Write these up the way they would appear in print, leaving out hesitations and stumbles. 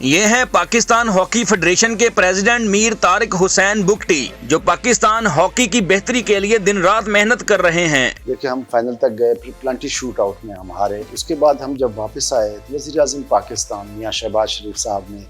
یہ ہیں Pakistan hockey federation کے پریزیڈنٹ میر طارق حسین بگٹی، جو پاکستان ہاکی کی بہتری کے لیے دن رات محنت کر رہے ہیں۔ دیکھیں ہم فائنل تک گئے، پھر پلانٹی شوٹ آؤٹ میں ہم ہارے۔ اس کے بعد ہم جب واپس آئے تو وزیر اعظم پاکستان میاں شہباز شریف صاحب نے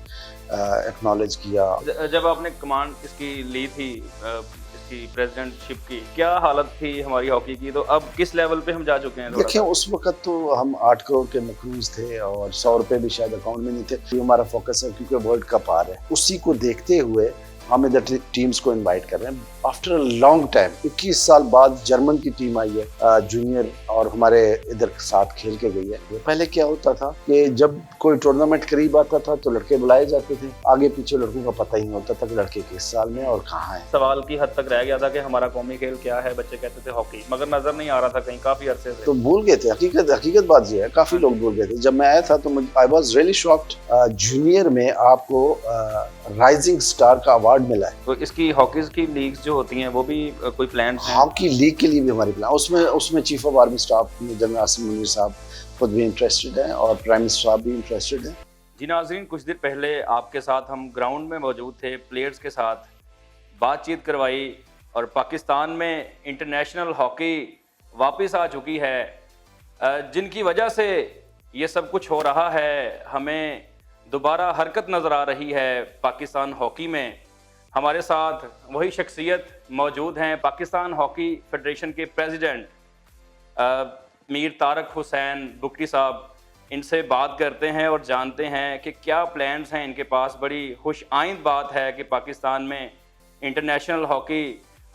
ایکنالج کیا۔ جب آپ نے کمانڈ اس کی لی تھی، اس کی پریزیڈنٹ شپ کی، کیا حالت تھی ہماری ہاکی کی؟ تو اب کس لیول پہ ہم جا چکے ہیں؟ دیکھیں اس وقت تو ہم 8 کروڑ کے مقروض تھے اور 100 روپے بھی شاید اکاؤنٹ میں نہیں تھے۔ یہ ہمارا فوکس ہے کیونکہ ورلڈ کپ آ رہا ہے، اسی کو دیکھتے ہوئے ہم ادھر ٹیمز کو انوائٹ کر رہے ہیں۔ آفٹر اے لانگ ٹائم 21 سال بعد جرمن کی ٹیم آئی ہے جونیئر، اور ہمارے ادھر ساتھ کھیل کے گئی ہے۔ پہلے کیا ہوتا تھا کہ جب کوئی ٹورنامنٹ قریب آتا تھا تو لڑکے بلائے جاتے تھے، آگے پیچھے لڑکوں کا پتہ ہی نہیں ہوتا تھا کہ لڑکے کس سال میں اور کہاں ہیں۔ سوال کی حد تک رہ گیا تھا کہ ہمارا قومی کھیل کیا ہے، بچے کہتے تھے ہاکی، مگر نظر نہیں آ رہا تھا کہیں کافی عرصے سے، تو بھول گئے تھے۔ حقیقت بات یہ ہے، کافی لوگ بھول گئے تھے۔ جب میں آیا تھا تو I was really shocked, junior میں آپ کو رائزنگ سٹار کا ایوارڈ ملا ہے۔ تو اس کی ہاکیز کی لیگز جو ہوتی ہیں وہ بھی کوئی پلانز ہیں؟ ہاکی لیگ کے لیے بھی ہماری پلان، اس میں chief of army staff general Asim Munir صاحب خود بھی انٹرسٹڈ ہیں اور پرائم منسٹر صاحب بھی انٹرسٹڈ ہیں۔ جی ناظرین، کچھ دیر پہلے آپ کے ساتھ ہم گراؤنڈ میں موجود تھے، پلیئرز کے ساتھ بات چیت کروائی، اور پاکستان میں انٹرنیشنل ہاکی واپس آ چکی ہے، جن کی وجہ سے یہ سب کچھ ہو رہا ہے۔ ہمیں دوبارہ حرکت نظر آ رہی ہے پاکستان ہاکی میں۔ ہمارے ساتھ وہی شخصیت موجود ہیں، پاکستان ہاکی فیڈریشن کے پریزیڈنٹ میر طارق حسین بگٹی صاحب۔ ان سے بات کرتے ہیں اور جانتے ہیں کہ کیا پلانز ہیں ان کے پاس۔ بڑی خوش آئند بات ہے کہ پاکستان میں انٹرنیشنل ہاکی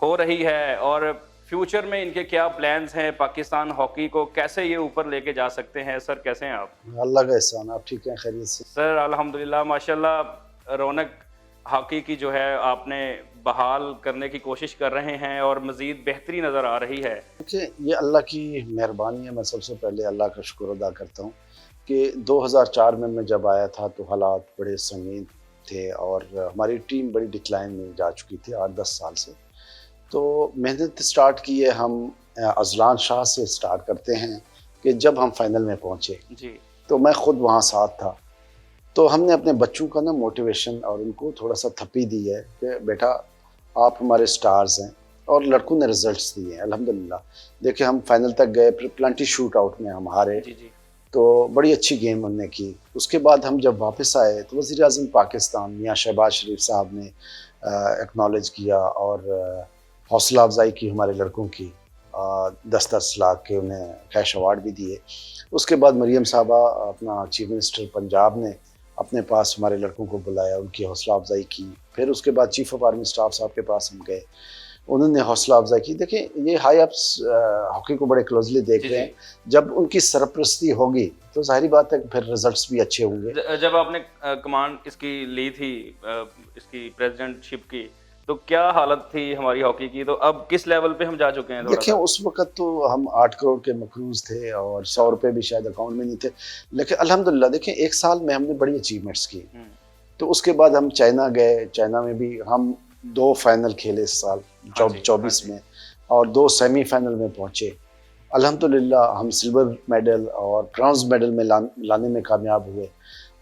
ہو رہی ہے، اور فیوچر میں ان کے کیا پلانز ہیں، پاکستان ہاکی کو کیسے یہ اوپر لے کے جا سکتے ہیں۔ سر کیسے ہیں آپ؟ اللہ کا احسان، آپ ٹھیک ہیں؟ خیریت سے؟ سر الحمدللہ ماشاءاللہ، رونق ہاکی کی جو ہے آپ نے بحال کرنے کی کوشش کر رہے ہیں اور مزید بہتری نظر آ رہی ہے۔ دیکھیں یہ اللہ کی مہربانی ہے۔ میں سب سے پہلے اللہ کا شکر ادا کرتا ہوں کہ 2004 میں جب آیا تھا تو حالات بڑے سنگین تھے اور ہماری ٹیم بڑی ڈکلائن میں جا چکی تھی 8-10 سال سے۔ تو محنت سٹارٹ کی ہے ہم اذلان شاہ سے سٹارٹ کرتے ہیں کہ جب ہم فائنل میں پہنچے جی، تو میں خود وہاں ساتھ تھا، تو ہم نے اپنے بچوں کا موٹیویشن اور ان کو تھوڑا سا تھپی دی ہے کہ بیٹا آپ ہمارے سٹارز ہیں، اور لڑکوں نے رزلٹس دیے ہیں الحمدللہ۔ دیکھیں ہم فائنل تک گئے، پھر پلانٹی شوٹ آؤٹ میں ہم ہارے، جی تو بڑی اچھی گیم ہم نے کی۔ اس کے بعد ہم جب واپس آئے تو وزیر اعظم پاکستان میاں شہباز شریف صاحب نے ایکنالج کیا اور حوصلہ افزائی کی ہمارے لڑکوں کی، 10-10 لاکھ کے انہیں کیش ایوارڈ بھی دیے۔ اس کے بعد مریم صاحبہ اپنا چیف منسٹر پنجاب نے اپنے پاس ہمارے لڑکوں کو بلایا، ان کی حوصلہ افزائی کی۔ پھر اس کے بعد چیف آف آرمی اسٹاف صاحب کے پاس ہم گئے، انہوں نے حوصلہ افزائی کی۔ دیکھیں یہ ہائی اپس ہاکی کو بڑے کلوزلی دیکھ رہے ہیں، جب ان کی سرپرستی ہوگی تو ظاہری بات ہے کہ پھر رزلٹس بھی اچھے ہوں گے۔ جب آپ نے کمانڈ اس کی لی تھی، اس کی پریزیڈنٹ شپ کی، تو کیا حالت تھی ہماری ہاکی کی؟ تو اب کس لیول پہ ہم جا چکے ہیں؟ دیکھیں اس وقت تو ہم 8 کروڑ کے مقروض تھے اور 100 روپے بھی شاید اکاؤنٹ میں نہیں تھے، لیکن الحمدللہ دیکھیں 1 سال میں ہم نے بڑی اچیومنٹس کی۔ تو اس کے بعد ہم چائنا گئے، چائنا میں بھی ہم 2 فائنل کھیلے اس سال 24 میں، اور 2 سیمی فائنل میں پہنچے۔ الحمدللہ ہم سلور میڈل اور برونز میڈل میں لانے میں کامیاب ہوئے۔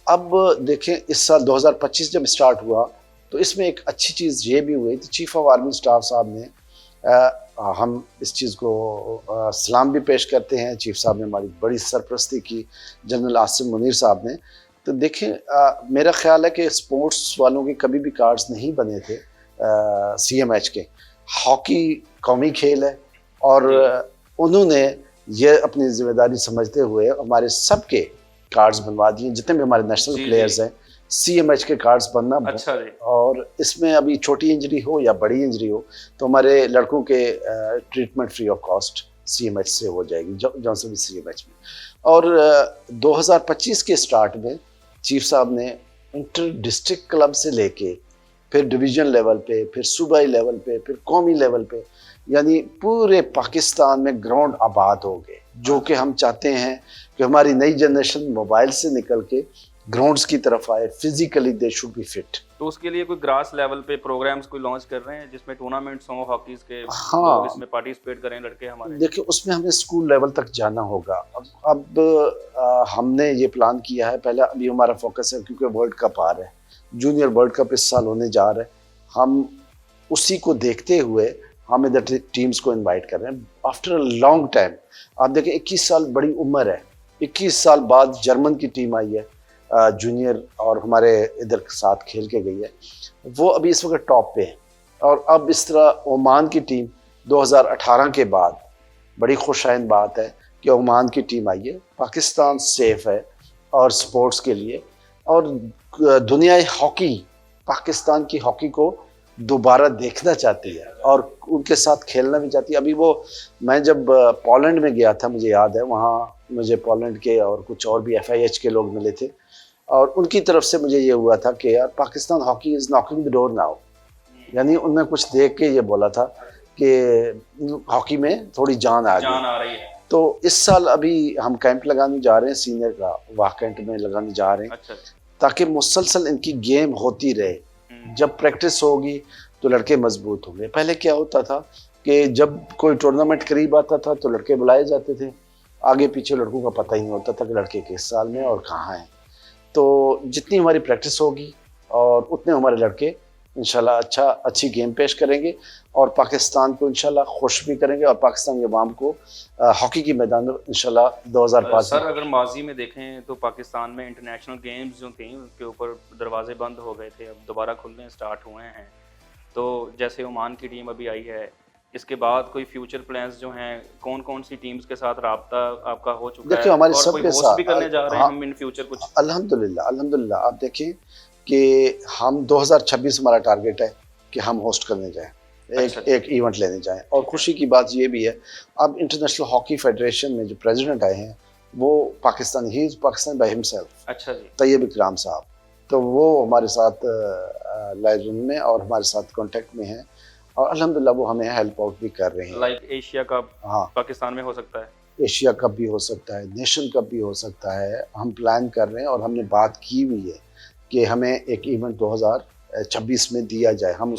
اب دیکھیں اس سال 2025 جب سٹارٹ ہوا تو اس میں ایک اچھی چیز یہ بھی ہوئی کہ چیف آف آرمی اسٹاف صاحب نے ہم اس چیز کو سلام بھی پیش کرتے ہیں، چیف صاحب نے ہماری بڑی سرپرستی کی، جنرل عاصم منیر صاحب نے۔ تو دیکھیں میرا خیال ہے کہ سپورٹس والوں کے کبھی بھی کارڈز نہیں بنے تھے سی ایم ایچ کے۔ ہاکی قومی کھیل ہے اور انہوں نے یہ اپنی ذمہ داری سمجھتے ہوئے ہمارے سب کے کارڈز بنوا دیے، جتنے بھی ہمارے نیشنل پلیئرز ہیں سی ایم ایچ کے کارڈز بننا۔ اچھا جی۔ اور اس میں ابھی چھوٹی انجری ہو یا بڑی انجری ہو تو ہمارے لڑکوں کے treatment free of cost C M H سے ہو جائے گی، جونسن بھی سی ایم ایچ میں۔ اور 2025 کے سٹارٹ میں چیف صاحب نے انٹر ڈسٹرکٹ کلب سے لے کے پھر ڈویژن لیول پہ، پھر صوبائی لیول پہ، پھر قومی لیول پہ، یعنی پورے پاکستان میں گراؤنڈ آباد ہو گئے، جو کہ ہم چاہتے ہیں کہ ہماری نئی جنریشن موبائل سے نکل کے ग्राउंड्स की तरफ आए, physically they should be fit. तो उसके लिए कोई ग्रास लेवल पे प्रोग्राम्स कोई लॉन्च कर रहे हैं जिसमें टूर्नामेंट्स हों हॉकीज के, हाँ। लोग इसमें पार्टिसिपेट करें लड़के हमारे? देखिए उसमें हमें स्कूल लेवल तक जाना होगा। अब हमने ये प्लान किया है, पहले अभी हमारा फोकस है क्योंकि वर्ल्ड कप आ रहा है, जूनियर वर्ल्ड कप इस साल होने जा रहा है, हम उसी को देखते हुए हम इधर टीम्स को इनवाइट कर रहे हैं आफ्टर अ लॉन्ग टाइम। आप देखें 21 साल बड़ी उम्र है, 21 साल बाद जर्मन की टीम आई है जूनियर और हमारे इधर साथ खेल के गई है, वो अभी इस वक्त टॉप पे है। और अब इस तरह ओमान की टीम 2018 के बाद, बड़ी खुशाइन बात है कि ओमान की टीम आई है, पाकिस्तान सेफ है और स्पोर्ट्स के लिए, और दुनिया हॉकी पाकिस्तान की हॉकी को दोबारा देखना चाहती है और उनके साथ खेलना भी चाहती है। अभी वो मैं जब पोलैंड में गया था, मुझे याद है, वहाँ मुझे पोलैंड के और कुछ और भी FIH के लोग मिले थे और उनकी तरफ से मुझे ये हुआ था कि यार Pakistan hockey is knocking the door now, यानी उन्होंने कुछ देख के ये बोला था कि हॉकी में थोड़ी जान आ रही है। तो इस साल अभी हम कैंप लगाने जा रहे हैं, सीनियर का वाह कैंप में लगाने जा रहे हैं। अच्छा। ताकि मुसलसल इनकी गेम होती रहे, जब प्रैक्टिस होगी तो लड़के मजबूत होंगे। पहले क्या होता था कि जब कोई टूर्नामेंट करीब आता था तो लड़के बुलाए जाते थे, आगे पीछे लड़कों का पता ही नहीं होता था कि लड़के किस साल में और कहाँ हैं। तो जितनी हमारी प्रैक्टिस होगी और उतने हमारे लड़के इंशाल्लाह अच्छी गेम पेश करेंगे और पाकिस्तान को इंशाल्लाह खुश भी करेंगे और पाकिस्तान के अवाम को हॉकी की मैदान में इंशाल्लाह 2005 सर अगर माजी में देखें तो पाकिस्तान में इंटरनेशनल गेम्स जो थी उसके ऊपर दरवाजे बंद हो गए थे, अब दोबारा खुलने स्टार्ट हुए हैं। तो जैसे ओमान की टीम अभी आई है, इसके बाद कोई फ्यूचर प्लान्स जो हैं, कौन कौन सी टीम्स के साथ राब्ता आपका हो चुका है? देखिए हमारे और कोई सबके होस्ट साथ भी करने जा रहे हैं हम इन फ्यूचर कुछ? अल्हम्दुलिल्लाह आप देखें कि हम 2026 हमारा टारगेट है कि हम होस्ट करने जाएं, एक इवेंट लेने जाएं। और खुशी की बात ये भी है, अब इंटरनेशनल हॉकी फेडरेशन में जो प्रेसिडेंट आए हैं वो पाकिस्तानी बाय हिमसेल्फ, अच्छा जी, तैयब इकराम साहब, तो वो हमारे साथ लाइजन में और हमारे साथ कांटेक्ट में हैं और अल्हम्दुलिल्लाह वो हमें हेल्प आउट भी कर रहे हैं। लाइक एशिया कप हाँ, पाकिस्तान में हो सकता है, एशिया कप भी हो सकता है, नेशन कप भी हो सकता है, हम प्लान कर रहे हैं और हमने बात की हुई है कि हमें एक इवेंट 2026 में दिया जाए। हम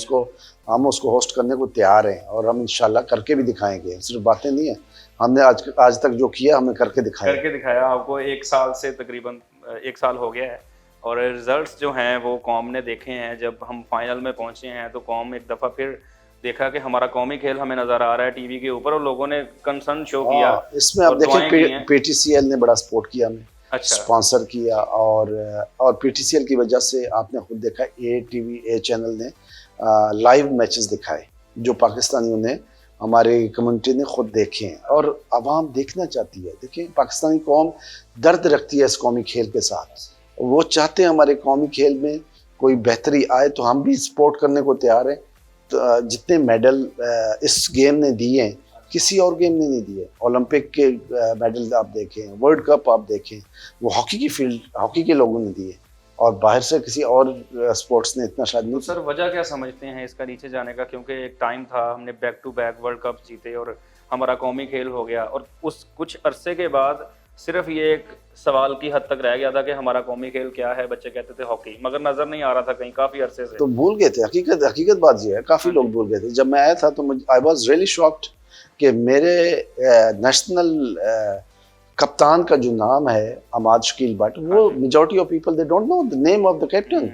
उसको होस्ट करने को तैयार हैं और हम इंशाल्लाह करके भी दिखाएंगे, सिर्फ बातें नहीं है, हमने आज तक जो किया हमने करके दिखाया। आपको 1 साल से तकरीबन 1 साल हो गया है और रिजल्ट्स जो हैं वो कौम ने देखे हैं। जब हम फाइनल में पहुंचे हैं तो कौम एक दफ़ा फिर देखा कि हमारा कौमी खेल हमें नज़र आ रहा है टीवी के ऊपर और लोगों ने कंसर्न शो किया। इसमें आप देखें PTCL ने बड़ा सपोर्ट किया हमें, अच्छा, स्पॉन्सर किया और PTCL की वजह से आपने खुद देखा A चैनल ने लाइव मैचेस दिखाए जो पाकिस्तानियों ने, हमारी कम्युनिटी ने खुद देखे हैं और आवाम देखना चाहती है। देखिए पाकिस्तानी कौम दर्द रखती है इस कौमी खेल के साथ, वो चाहते हैं हमारे कौमी खेल में कोई बेहतरी आए, तो हम भी सपोर्ट करने को तैयार हैं। तो जितने मेडल इस गेम ने दिए हैं किसी और गेम ने नहीं दिए, ओलंपिक के मेडल आप देखें, वर्ल्ड कप आप देखें, वो हॉकी के लोगों ने दिए और बाहर से किसी और स्पोर्ट्स ने इतना शायद नहीं। सर वजह क्या समझते हैं इसका नीचे जाने का? क्योंकि एक टाइम था हमने back to back world cup जीते और हमारा कौमी खेल हो गया और उस कुछ अरसे के बाद सिर्फ ये एक सवाल की हद तक रह गया था कि हमारा कौमी खेल क्या है, बच्चे कहते थे हॉकी, मगर नजर नहीं आ रहा था कहीं काफी अरसे से, तो भूल गए थे। हकीकत बात ये है, काफी लोग भूल गए थे। जब मैं आया था तो आई वाज रियली शॉक्ड कि मेरे नेशनल कप्तान का जो नाम है अमाद शकील भट्ट, वो majority of people they don't know the name of the captain,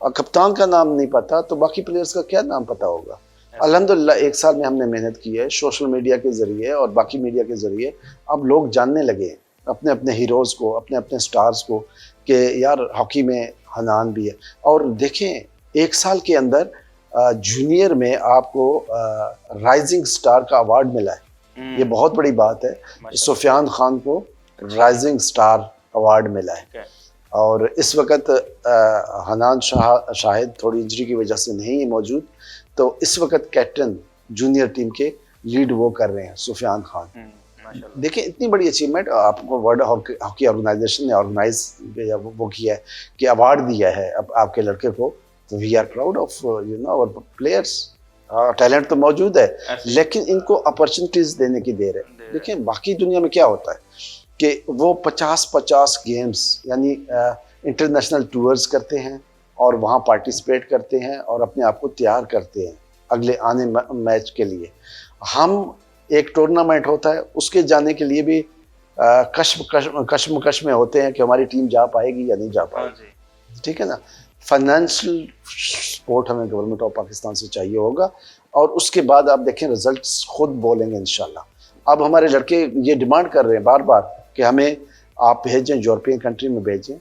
और कप्तान का नाम नहीं पता तो बाकी प्लेयर्स का क्या नाम पता होगा। अल्हम्दुलिल्लाह 1 साल में हमने मेहनत की है सोशल मीडिया के जरिए और बाकी मीडिया के जरिए, अब लोग जानने लगे अपने अपने हीरोज़ को, अपने अपने स्टार्स को कि यार हॉकी में हनान भी है। और देखें 1 साल के अंदर जूनियर में आपको राइजिंग स्टार का अवार्ड मिला है, ये बहुत बड़ी बात है। सुफियान खान को राइजिंग स्टार अवार्ड मिला है और इस वक्त हनान शाहिद थोड़ी इंजरी की वजह से नहीं है मौजूद, तो इस वक्त कैप्टन जूनियर टीम के लीड वो कर रहे हैं सुफियान खान। देखिए इतनी बड़ी अचीवमेंट आपको वर्ल्ड हॉकी ऑर्गेनाइजेशन ने वो किया है कि अवार्ड दिया है अब आपके लड़के को, तो we are proud of our players. Talent तो मौजूद है लेकिन इनको अपॉर्चुनिटीज देने की देर है। देखिए बाकी दुनिया में क्या होता है कि वो 50-50 गेम्स यानी इंटरनेशनल टूर्स करते हैं और वहाँ पार्टिसिपेट करते हैं और अपने आप को तैयार करते हैं अगले आने मैच के लिए। हम एक टूर्नामेंट होता है उसके जाने के लिए भी कश्मकश में होते हैं कि हमारी टीम जा पाएगी या नहीं जा पाएगी, ठीक है ना। फाइनेंशियल सपोर्ट हमें गवर्नमेंट ऑफ पाकिस्तान से चाहिए होगा और उसके बाद आप देखें रिजल्ट्स खुद बोलेंगे इंशाल्लाह। अब हमारे लड़के ये डिमांड कर रहे हैं बार बार कि हमें आप भेजें, यूरोपियन कंट्री में भेजें,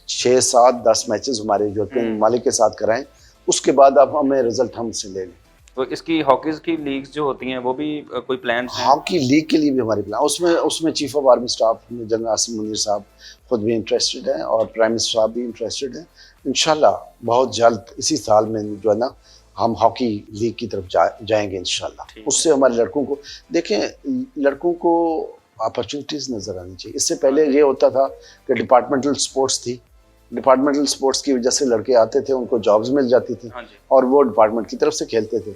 6, 7, 10 मैचेस हमारे यूरोपियन ममालिक के साथ कराएं, उसके बाद आप हमें रिजल्ट हमसे ले लें। तो इसकी हॉकीज की लीग्स जो होती हैं वो भी कोई प्लान हैं? हॉकी लीग के लिए भी हमारे प्लान, उसमें chief of army staff general Asim Munir साहब खुद भी इंटरेस्टेड हैं और प्राइम मिनिस्टर साहब भी इंटरेस्टेड हैं। इंशाल्लाह बहुत जल्द इसी साल में जो है ना हम हॉकी लीग की तरफ जाएंगे इंशाल्लाह। उससे हमारे लड़कों को देखें, लड़कों को अपॉर्चुनिटीज़ नज़र आनी चाहिए। इससे पहले ये होता था कि डिपार्टमेंटल स्पोर्ट्स थी, डिपार्टमेंटल स्पोर्ट्स की वजह से लड़के आते थे, उनको जॉब्स मिल जाती थी और वो डिपार्टमेंट की तरफ से खेलते थे।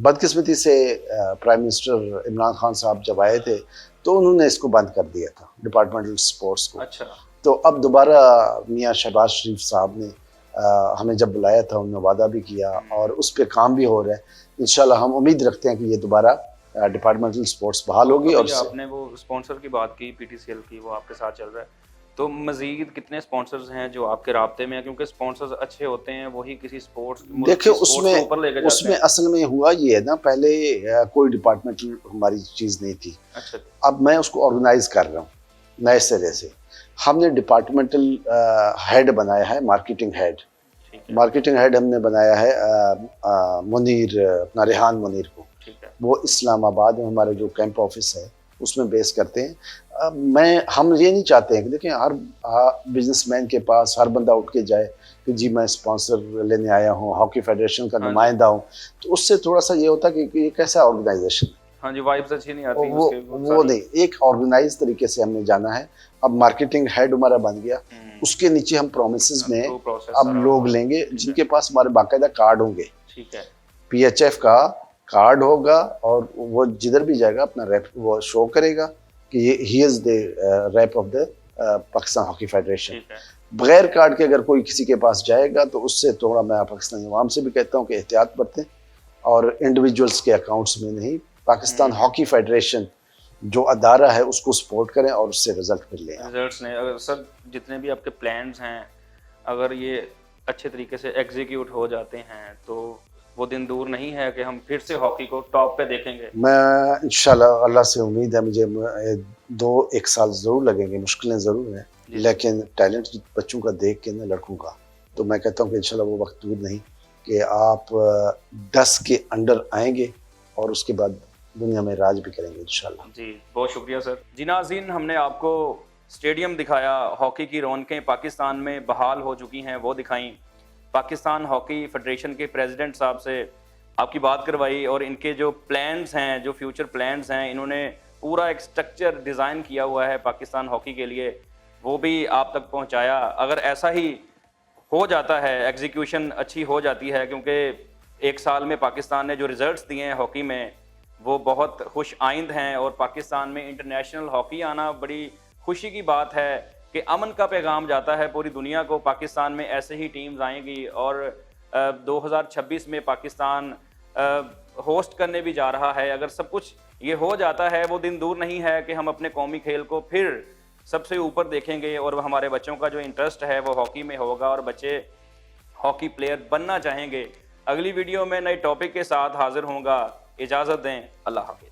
बदकिस्मती से प्राइम मिनिस्टर इमरान खान साहब जब आए थे तो उन्होंने इसको बंद कर दिया था डिपार्टमेंटल स्पोर्ट्स को। अच्छा। तो अब दोबारा मियाँ शहबाज शरीफ साहब ने हमें जब बुलाया था, उन्होंने वादा भी किया और उस पर काम भी हो रहा है। इंशाल्लाह हम उम्मीद रखते हैं कि ये दोबारा डिपार्टमेंटल स्पोर्ट्स बहाल होगी। और आपने वो स्पॉन्सर की बात की PTCL की, वो आपके साथ चल रहा है, तो मजीद कितने स्पॉन्सर्स हैं जो आपके राब्ते में हैं? क्योंकि स्पॉन्सर्स अच्छे होते हैं वही किसी स्पोर्ट्स देखिए उसमें असल में हुआ ये है ना, पहले कोई डिपार्टमेंटल हमारी चीज़ नहीं थी। अच्छा। अब मैं उसको ऑर्गेनाइज कर रहा हूँ नए सिरे से। हमने डिपार्टमेंटल हेड बनाया है, मार्केटिंग हेड। मार्केटिंग हेड हमने बनाया है मुनीर, अपना रेहान मुनीर को। वो इस्लामाबाद में हमारे जो कैंप ऑफिस है उसमें बेस करते हैं। हम ये नहीं चाहते हैं कि देखें हर बिजनेसमैन के पास हर बंदा उठ के जाए कि जी मैं स्पॉन्सर लेने आया हूँ, हॉकी फेडरेशन का नुमाइंदा हूँ। तो उससे थोड़ा सा ये होता है कि ये कैसा ऑर्गेनाइजेशन। हाँ जी, वाइब्स अच्छी नहीं आती वो नहीं, एक ऑर्गेनाइज तरीके से हमने जाना है। अब मार्केटिंग हेड हमारा बन गया, उसके नीचे हम प्रोमिसेस में अब लोग लेंगे जिनके पास हमारे बाकायदा कार्ड होंगे। ठीक है, PHF का कार्ड होगा और वो जिधर भी जाएगा अपना रैप वो शो करेगा कि ये he is the rep of the Pakistan hockey federation. बगैर कार्ड के अगर कोई किसी के पास जाएगा तो उससे थोड़ा मैं पाकिस्तानी अवाम से भी कहता हूँ कि एहतियात बरतें और इंडिविजुअल्स के अकाउंट्स में नहीं, पाकिस्तान हॉकी फेडरेशन जो अदारा है उसको सपोर्ट करें और उससे रिजल्ट मिल लें। रिजल्ट्स ने अगर सर जितने भी आपके प्लान्स हैं अगर ये अच्छे तरीके से एग्जीक्यूट हो जाते हैं तो वो दिन दूर नहीं है कि हम फिर से हॉकी को टॉप पे देखेंगे। मैं इंशाल्लाह अल्लाह से उम्मीद है, मुझे 2-1 साल ज़रूर लगेंगे, मुश्किलें ज़रूर हैं, लेकिन टैलेंट बच्चों का देख के ना, लड़कों का, तो मैं कहता हूँ कि इंशाल्लाह वो वक्त दूर नहीं कि आप 10 के अंडर आएंगे और उसके बाद दुनिया में राज भी करेंगे इंशाल्लाह। जी बहुत शुक्रिया सर। जी नाज़रीन, हमने आपको स्टेडियम दिखाया, हॉकी की रौनकें पाकिस्तान में बहाल हो चुकी हैं वो दिखाई, पाकिस्तान हॉकी फेडरेशन के प्रेसिडेंट साहब से आपकी बात करवाई और इनके जो प्लान्स हैं, जो फ्यूचर प्लान्स हैं, इन्होंने पूरा एक स्ट्रक्चर डिज़ाइन किया हुआ है पाकिस्तान हॉकी के लिए, वो भी आप तक पहुंचाया। अगर ऐसा ही हो जाता है, एग्जीक्यूशन अच्छी हो जाती है, क्योंकि 1 साल में पाकिस्तान ने जो रिजल्ट्स दिए हैं हॉकी में वो बहुत खुश आइंद हैं और पाकिस्तान में इंटरनेशनल हॉकी आना बड़ी खुशी की बात है कि अमन का पैगाम जाता है पूरी दुनिया को। पाकिस्तान में ऐसे ही टीम्स आएंगी और 2026 में पाकिस्तान होस्ट करने भी जा रहा है। अगर सब कुछ ये हो जाता है वो दिन दूर नहीं है कि हम अपने कौमी खेल को फिर सबसे ऊपर देखेंगे और हमारे बच्चों का जो इंटरेस्ट है वो हॉकी में होगा और बच्चे हॉकी प्लेयर बनना चाहेंगे। अगली वीडियो में नए टॉपिक के साथ हाजिर होऊंगा। इजाज़त दें, अल्लाह हाफिज़।